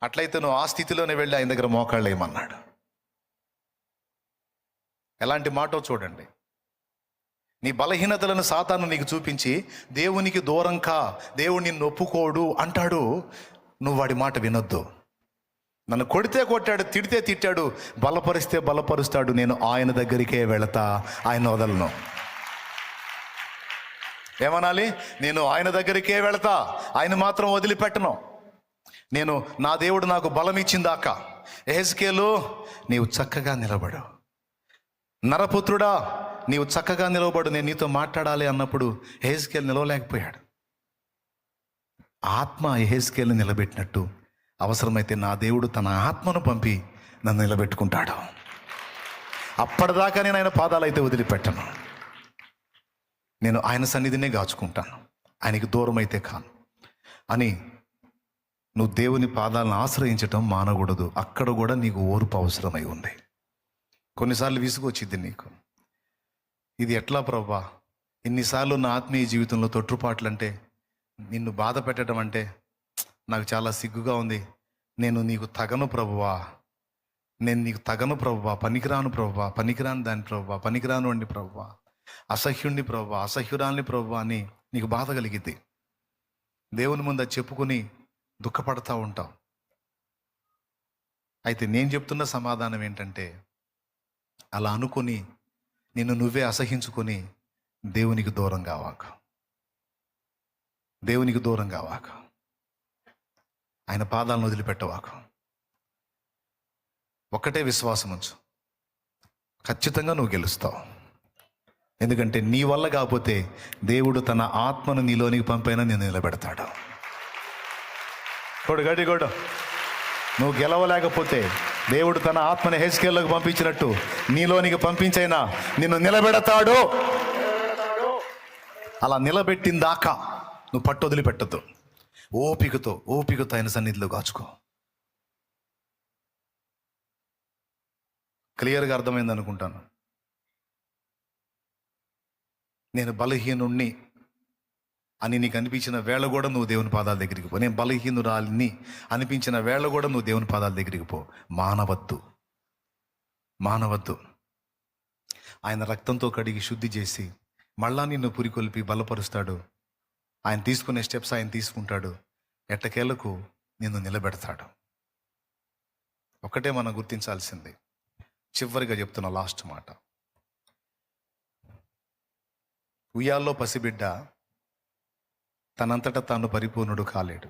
అట్లయితే నువ్వు ఆ స్థితిలోనే వెళ్ళి ఆయన దగ్గర మోకాళ్ళు వేయమన్నాడు. ఎలాంటి మాటో చూడండి. నీ బలహీనతలను సాతాను నీకు చూపించి దేవునికి దూరం కా, దేవుడు నిన్ను ఒప్పుకోడు అంటాడు. నువ్వు వాడి మాట వినొద్దు. నన్ను కొడితే కొట్టాడు, తిడితే తిట్టాడు, బలపరిస్తే బలపరుస్తాడు, నేను ఆయన దగ్గరికే వెళతా, ఆయన వదలను. ఏమనాలి? నేను ఆయన దగ్గరికే వెళతా, ఆయన మాత్రం వదిలిపెట్టను. నేను నా దేవుడు నాకు బలం ఇచ్చిందాక. యెహెజ్కేలు, నీవు చక్కగా నిలబడు. నరపుత్రుడా, నీవు చక్కగా నిలవబడు, నేను నీతో మాట్లాడాలి అన్నప్పుడు యెహెజ్కేలు నిలవలేకపోయాడు. ఆత్మ యెహెజ్కేలుని నిలబెట్టినట్టు అవసరమైతే నా దేవుడు తన ఆత్మను పంపి నన్ను నిలబెట్టుకుంటాడు. అప్పటిదాకా నేను ఆయన పాదాలు అయితే వదిలిపెట్టను. నేను ఆయన సన్నిధినే గాచుకుంటాను, ఆయనకి దూరం అయితే కాను అని. నువ్వు దేవుని పాదాలను ఆశ్రయించటం మానకూడదు. అక్కడ కూడా నీకు ఓర్పు అవసరమై ఉంది. కొన్నిసార్లు విసుగొచ్చిద్ది నీకు. ఇది ఎట్లా ప్రభువా? ఇన్నిసార్లు నా ఆత్మీయ జీవితంలో తొట్టుపాట్లు అంటే, నిన్ను బాధ పెట్టడం అంటే నాకు చాలా సిగ్గుగా ఉంది. నేను నీకు తగను ప్రభువా, నేను నీకు తగను ప్రభువా, పనికిరాను ప్రభువా, పనికిరాను దాని ప్రభువా, పనికిరాను అండి ప్రభువా, అసహ్యుణ్ణి ప్రభువా, అసహ్యురాల్ని ప్రభువా అని నీకు బాధ కలిగిద్ది. దేవుని ముందు అది చెప్పుకొని దుఃఖపడతా ఉంటావు. అయితే నేను చెప్తున్న సమాధానం ఏంటంటే, అలా అనుకొని నిన్ను నువ్వే అసహించుకొని దేవునికి దూరం కావాక, దేవునికి దూరం కావాక, ఆయన పాదాలను వదిలిపెట్టవాక. ఒక్కటే విశ్వాసం ఉంచు, ఖచ్చితంగా నువ్వు గెలుస్తావు. ఎందుకంటే నీ వల్ల కాకపోతే దేవుడు తన ఆత్మను నీలోనికి పంపైనా నేను నిలబెడతాడు. గడి గొడ్డు. నువ్వు గెలవలేకపోతే దేవుడు తన ఆత్మని యెహెజ్కేలులోకి పంపించినట్టు నీలోనికి పంపించైనా నిన్ను నిలబెడతాడు. అలా నిలబెట్టిందాకా నువ్వు పట్టు వదిలిపెట్టద్దు. ఓపికతో ఆయన సన్నిధిలో కాచుకో. క్లియర్గా అర్థమైంది అనుకుంటాను. నేను బలహీనుణ్ణి అని నీకు అనిపించిన వేళ కూడా నువ్వు దేవుని పాదాల దగ్గరికి పో. నేను బలహీనురాలిని అనిపించిన వేళ కూడా నువ్వు దేవుని పాదాల దగ్గరికి పో. మానవద్దు. ఆయన రక్తంతో కడిగి శుద్ధి చేసి మళ్ళా నిన్ను పురికొల్పి బలపరుస్తాడు. ఆయన తీసుకునే స్టెప్స్ ఆయన తీసుకుంటాడు. ఎట్టకేలకు నిన్ను నిలబెడతాడు. ఒకటే మనం గుర్తించాల్సింది, చివరిగా చెప్తున్న లాస్ట్ మాట. ఉయ్యాల్లో పసిబిడ్డ తనంతటా తాను పరిపూర్ణుడు కాలేడు.